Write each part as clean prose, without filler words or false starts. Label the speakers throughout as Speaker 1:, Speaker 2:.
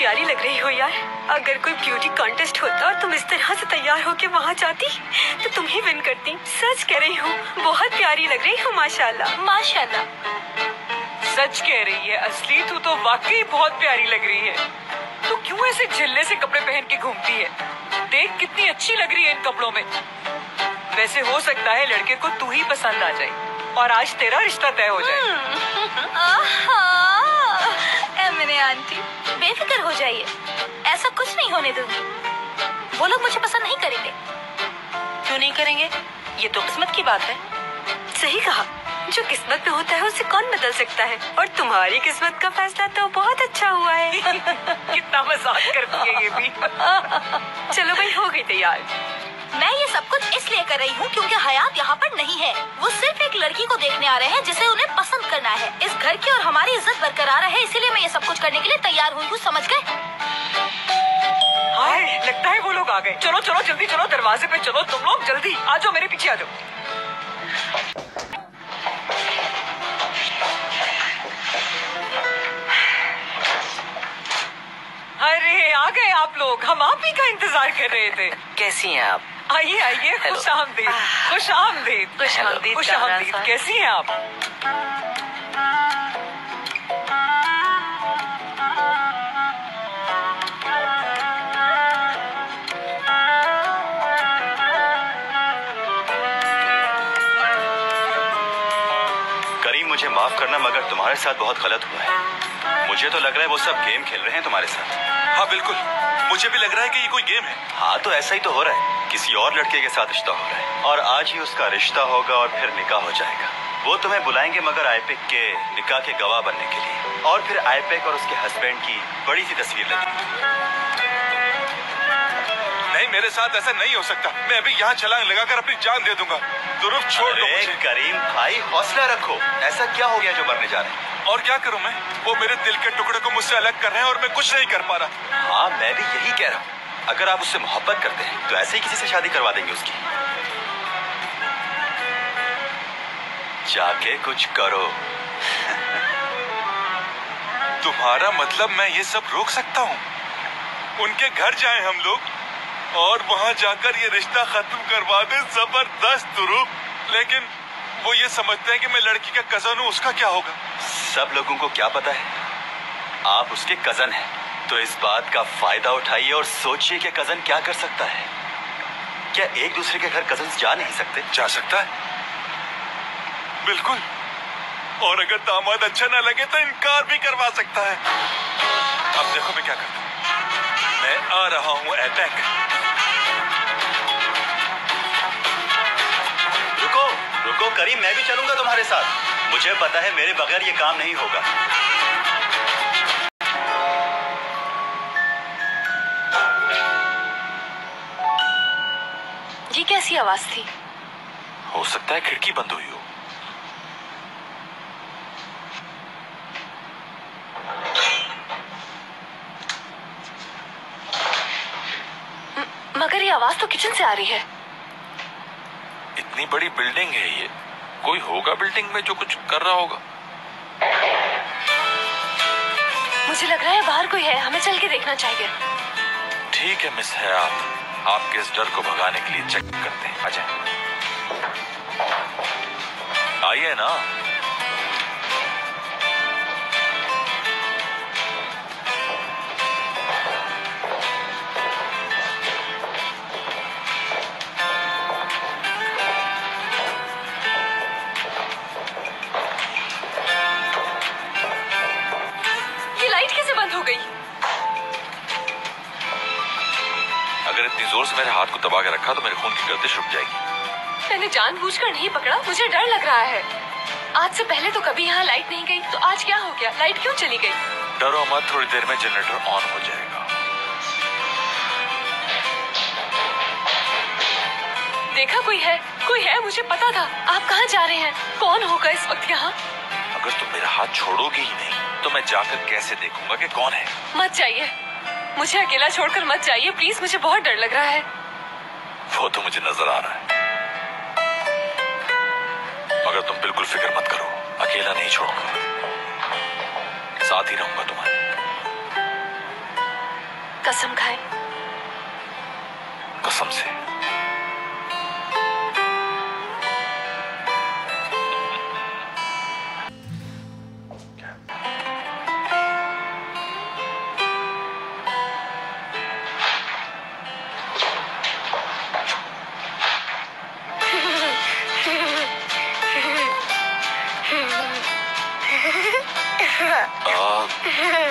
Speaker 1: प्यारी लग रही हो यार। अगर कोई ब्यूटी कॉन्टेस्ट होता और तुम इस तरह से तैयार होके वहाँ जाती तो तुम ही विन करती। सच कह रही हूँ, बहुत प्यारी लग रही हो माशाल्लाह।
Speaker 2: माशाल्लाह।
Speaker 3: सच कह रही है असली, तू तो वाकई बहुत प्यारी लग रही है। तू क्यों ऐसे झल्ले से कपड़े पहन के घूमती है? देख कितनी अच्छी लग रही है इन कपड़ों में। वैसे हो सकता है लड़के को तू ही पसंद आ जाए और आज तेरा रिश्ता तय हो जाए।
Speaker 2: मेरे आंटी बेफिक्र हो जाइए, ऐसा कुछ नहीं होने दूंगी। वो लोग मुझे पसंद नहीं करेंगे।
Speaker 1: क्यों नहीं करेंगे? ये तो किस्मत की बात है। सही कहा, जो किस्मत में होता है उसे कौन बदल सकता है। और तुम्हारी किस्मत का फैसला तो बहुत अच्छा हुआ है।
Speaker 3: कितना मजाक करती है ये भी।
Speaker 1: चलो भाई, हो गई तैयार।
Speaker 2: मैं ये सब कुछ इसलिए कर रही हूँ क्योंकि हयात यहाँ पर नहीं है। वो सिर्फ एक लड़की को देखने आ रहे हैं जिसे उन्हें पसंद करना है। इस घर की और हमारी इज्जत बरकरार है, इसीलिए मैं ये सब कुछ करने के लिए तैयार हुई हूँ, समझ गए?
Speaker 3: हाय, लगता है वो लोग आ गए। चलो चलो जल्दी चलो, दरवाजे पे चलो। तुम लोग जल्दी आ जाओ, मेरे पीछे आ जाओ। अरे आ गए आप लोग, हम आप ही का इंतजार कर रहे थे।
Speaker 4: कैसी हैं आप?
Speaker 3: आइए आइए, खुश आमदीद। खुश आमदीद।
Speaker 1: खुश आमदीद।
Speaker 3: खुश आमदीद। कैसी हैं आप?
Speaker 5: करीम, मुझे माफ करना मगर तुम्हारे साथ बहुत गलत हुआ है। मुझे तो लग रहा है वो सब गेम खेल रहे हैं तुम्हारे साथ।
Speaker 6: हाँ बिल्कुल, मुझे भी लग रहा है कि ये कोई गेम है।
Speaker 5: हाँ तो ऐसा ही तो हो रहा है, किसी और लड़के के साथ रिश्ता हो रहा है और आज ही उसका रिश्ता होगा और फिर निकाह हो जाएगा। वो तुम्हें बुलाएंगे मगर आईपेक के निकाह के गवाह बनने के लिए, और फिर आईपेक और उसके हस्बैंड की बड़ी सी तस्वीर लगेगी।
Speaker 6: नहीं, मेरे साथ ऐसा नहीं हो सकता। मैं अभी यहाँ छलांग लगाकर अपनी जान दे दूंगा। तुरुफ छोड़ दो मुझे।
Speaker 5: करीम भाई, हौसला रखो। ऐसा क्या हो गया जो मरने जा रहे हैं?
Speaker 6: और क्या करूँ मैं? वो मेरे दिल के टुकड़े को मुझसे अलग कर रहे हैं और मैं कुछ नहीं कर पा रहा।
Speaker 5: हाँ, मैं भी यही कह रहा हूँ। अगर आप उससे मोहब्बत करते हैं तो ऐसे ही किसी से शादी करवा देंगे उसकी। जाके कुछ करो।
Speaker 6: तुम्हारा मतलब मैं ये सब रोक सकता हूँ? उनके घर जाएं हम लोग और वहाँ जाकर ये रिश्ता खत्म करवा दें। जबरदस्त तुरुफ। लेकिन वो ये समझते हैं कि मैं लड़की का कजन हूँ, उसका क्या होगा?
Speaker 5: सब लोगों को क्या पता है आप उसके कजन हैं, तो इस बात का फायदा उठाइए और सोचिए कि कजन क्या कर सकता है। क्या एक दूसरे के घर कजन जा नहीं सकते?
Speaker 6: जा सकता है, बिल्कुल। और अगर दामाद अच्छा ना लगे तो इनकार भी करवा सकता है। अब देखो मैं क्या करता हूँ। मैं आ रहा हूँ अटैक।
Speaker 5: रुको रुको करीम, मैं भी चलूंगा तुम्हारे साथ। मुझे पता है मेरे बगैर ये काम नहीं होगा।
Speaker 1: ये कैसी आवाज थी?
Speaker 6: हो सकता है खिड़की बंद हुई हो।
Speaker 1: मगर ये आवाज तो किचन से आ रही है।
Speaker 6: इतनी बड़ी बिल्डिंग है ये, कोई होगा बिल्डिंग में जो कुछ कर रहा होगा।
Speaker 1: मुझे लग रहा है बाहर कोई है, हमें चल के देखना चाहिए।
Speaker 6: ठीक है मिस है, आपके इस डर को भगाने के लिए चेक करते हैं। आ जाए, आइए ना। अगर इतनी जोर से मेरे हाथ को दबा के रखा तो मेरे खून की गर्दिश रुक जाएगी।
Speaker 1: मैंने जानबूझकर नहीं पकड़ा, मुझे डर लग रहा है। आज से पहले तो कभी यहाँ लाइट नहीं गई, तो आज क्या हो गया? लाइट क्यों चली गई?
Speaker 6: डरो मत, थोड़ी देर में जनरेटर ऑन हो जाएगा।
Speaker 1: देखा, कोई है, मुझे पता था। आप कहाँ जा रहे हैं? कौन होगा इस वक्त यहाँ?
Speaker 6: अगर तुम मेरा हाथ छोड़ोगी ही नहीं तो मैं जाकर कैसे देखूंगा कि कौन है?
Speaker 1: मत जाइए, मुझे अकेला छोड़कर मत जाइए प्लीज, मुझे बहुत डर लग रहा है।
Speaker 6: वो तो मुझे नजर आ रहा है, मगर तुम बिल्कुल फिक्र मत करो, अकेला नहीं छोड़ूंगा, साथ ही रहूंगा तुम्हारे।
Speaker 1: कसम खाए।
Speaker 6: कसम से।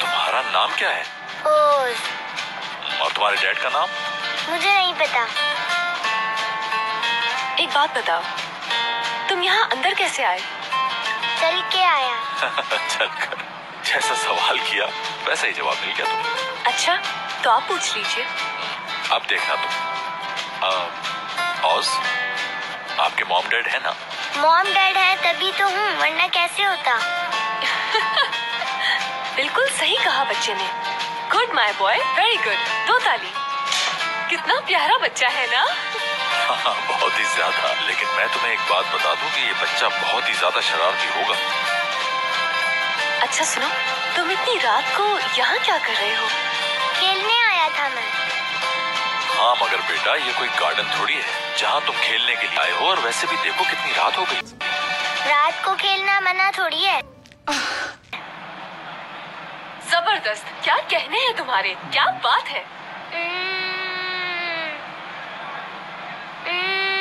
Speaker 6: तुम्हारा नाम क्या है?
Speaker 4: ओज।
Speaker 6: और तुम्हारे डैड का नाम?
Speaker 4: मुझे नहीं पता।
Speaker 1: एक बात बताओ, तुम यहाँ अंदर कैसे आए?
Speaker 4: चल के आया।
Speaker 6: चलकर। जैसा सवाल किया वैसा ही जवाब मिल गया तुम्हें।
Speaker 1: अच्छा, तो आप पूछ लीजिए।
Speaker 6: अब देखना तुम। ओज, आपके मॉम डैड है ना?
Speaker 4: मॉम डैड है तभी तो हूँ, वरना कैसे होता।
Speaker 1: बिल्कुल सही कहा बच्चे ने। Good my boy, very good. 2 ताली। कितना प्यारा बच्चा है ना?
Speaker 6: हाँ, बहुत ही ज्यादा। लेकिन मैं तुम्हें एक बात बता दूं कि ये बच्चा बहुत ही ज्यादा शरारती होगा।
Speaker 1: अच्छा सुनो, तुम इतनी रात को यहाँ क्या कर रहे हो?
Speaker 4: खेलने आया था मैं।
Speaker 6: हाँ मगर बेटा, ये कोई गार्डन थोड़ी है जहाँ तुम खेलने के लिए आए हो। और वैसे भी देखो कितनी रात हो गई।
Speaker 4: रात को खेलना मना थोड़ी है।
Speaker 1: जबरदस्त। क्या कहने हैं तुम्हारे? क्या बात है?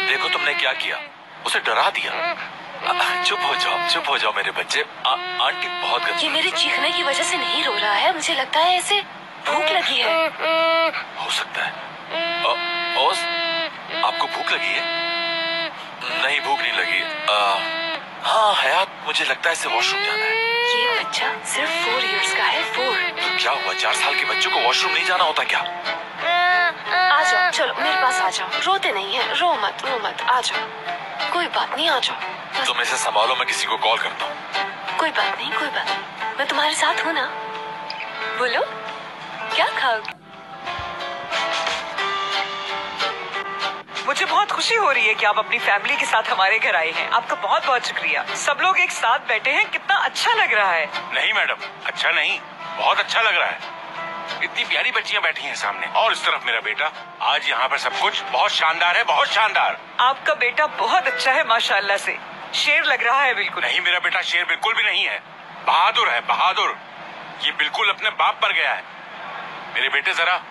Speaker 6: देखो तुमने क्या किया, उसे डरा दिया। चुप हो जाओ मेरे बच्चे। आंटी बहुत गंदी।
Speaker 1: ये मेरे चीखने की वजह से नहीं रो रहा है। मुझे लगता है इसे भूख लगी है।
Speaker 6: हो सकता है। ओस, आपको भूख लगी है? नहीं, भूख नहीं लगी। हाँ हयात, मुझे लगता है इसे वॉशरूम जाना है।
Speaker 1: ये बच्चा सिर्फ 4 इयर्स का है। 4।
Speaker 6: तो क्या हुआ, 4 साल के बच्चों को वॉशरूम नहीं जाना होता क्या?
Speaker 1: आ जाओ, चलो मेरे पास आ जाओ। रोते नहीं है, रो मत, आ जाओ। कोई बात नहीं, आ जाओ।
Speaker 6: तुम इसे संभालो, मैं किसी को कॉल करता हूँ।
Speaker 1: कोई बात नहीं। मैं तुम्हारे साथ हूँ ना। बोलो, क्या खाओगे?
Speaker 3: मुझे बहुत खुशी हो रही है कि आप अपनी फैमिली के साथ हमारे घर आए हैं। आपका बहुत बहुत शुक्रिया। सब लोग एक साथ बैठे हैं, कितना अच्छा लग रहा है।
Speaker 7: नहीं मैडम, अच्छा नहीं, बहुत अच्छा लग रहा है। इतनी प्यारी बच्चियां बैठी हैं सामने, और इस तरफ मेरा बेटा। आज यहाँ पर सब कुछ बहुत शानदार है, बहुत शानदार।
Speaker 3: आपका बेटा बहुत अच्छा है माशाल्लाह से। शेर लग रहा है बिल्कुल।
Speaker 7: नहीं, मेरा बेटा शेर बिल्कुल भी नहीं है, बहादुर है, बहादुर। ये बिल्कुल अपने बाप पर गया है। मेरे बेटे जरा।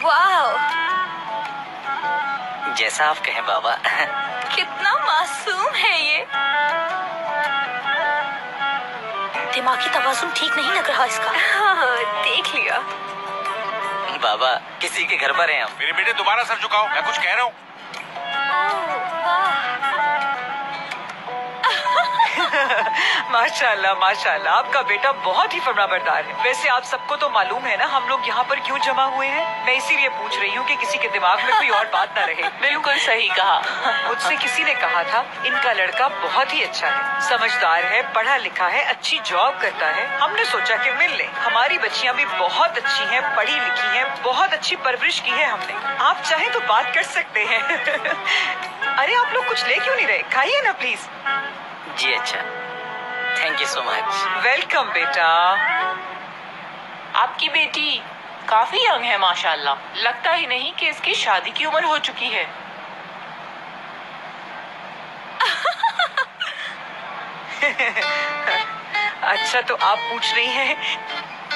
Speaker 2: वाह,
Speaker 8: जैसा आप कहें बाबा।
Speaker 2: कितना मासूम है ये। दिमागी तवाज़ुन ठीक नहीं लग रहा इसका।
Speaker 1: हाँ, देख लिया।
Speaker 8: बाबा, किसी के घर पर हैं हम।
Speaker 7: मेरे बेटे दोबारा सर झुकाओ, मैं कुछ कह रहा हूँ।
Speaker 3: माशाल्लाह माशाल्लाह, आपका बेटा बहुत ही फर्माबरदार है। वैसे आप सबको तो मालूम है ना हम लोग यहाँ पर क्यों जमा हुए हैं। मैं इसीलिए पूछ रही हूँ कि किसी के दिमाग में कोई और बात न रहे।
Speaker 1: बिल्कुल सही कहा।
Speaker 3: मुझसे किसी ने कहा था इनका लड़का बहुत ही अच्छा है, समझदार है, पढ़ा लिखा है, अच्छी जॉब करता है। हमने सोचा कि मिल लें। हमारी बच्चियाँ भी बहुत अच्छी हैं, पढ़ी लिखी हैं, बहुत अच्छी परवरिश की है हमने। आप चाहे तो बात कर सकते हैं। अरे आप लोग कुछ ले क्यों नहीं रहे? खाइए ना प्लीज।
Speaker 8: जी अच्छा, thank you so much.
Speaker 3: Welcome बेटा।
Speaker 9: आपकी बेटी काफी यंग है माशाल्लाह। लगता ही नहीं कि इसकी शादी की उम्र हो चुकी है।
Speaker 3: अच्छा, तो आप पूछ रही हैं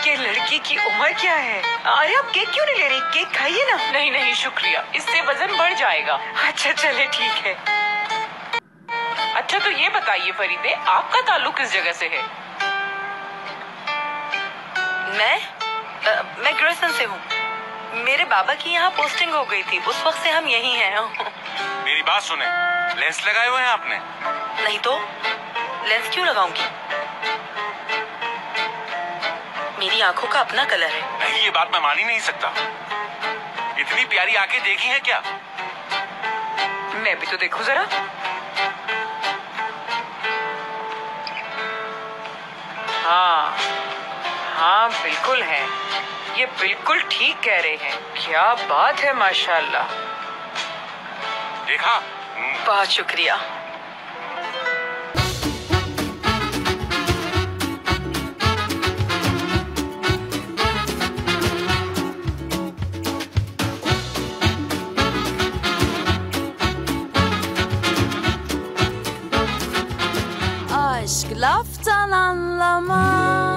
Speaker 3: कि लड़की की उम्र क्या है? अरे आप केक क्यों नहीं ले रही? केक खाइए ना।
Speaker 9: नहीं शुक्रिया, इससे वजन बढ़ जाएगा।
Speaker 3: अच्छा चले ठीक है।
Speaker 9: अच्छा तो ये बताइए फरीदे, आपका ताल्लुक किस जगह से है?
Speaker 1: मैं ग्रेसन से हूँ। मेरे बाबा की यहाँ पोस्टिंग हो गई थी, उस वक्त से हम यहीं हैं।
Speaker 7: मेरी बात सुने, लेंस लगाए हुए हैं आपने?
Speaker 1: नहीं तो लेंस क्यों लगाऊंगी? मेरी आंखों का अपना कलर है।
Speaker 7: नहीं, ये बात मैं मान ही नहीं सकता। इतनी प्यारी आंखें देखी हैं क्या?
Speaker 3: मैं भी तो देखूं जरा। हाँ बिल्कुल है, ये बिल्कुल ठीक कह रहे हैं। क्या बात है माशाल्लाह।
Speaker 7: देखा?
Speaker 1: बहुत शुक्रिया।
Speaker 10: Aşk laftan anlamaz.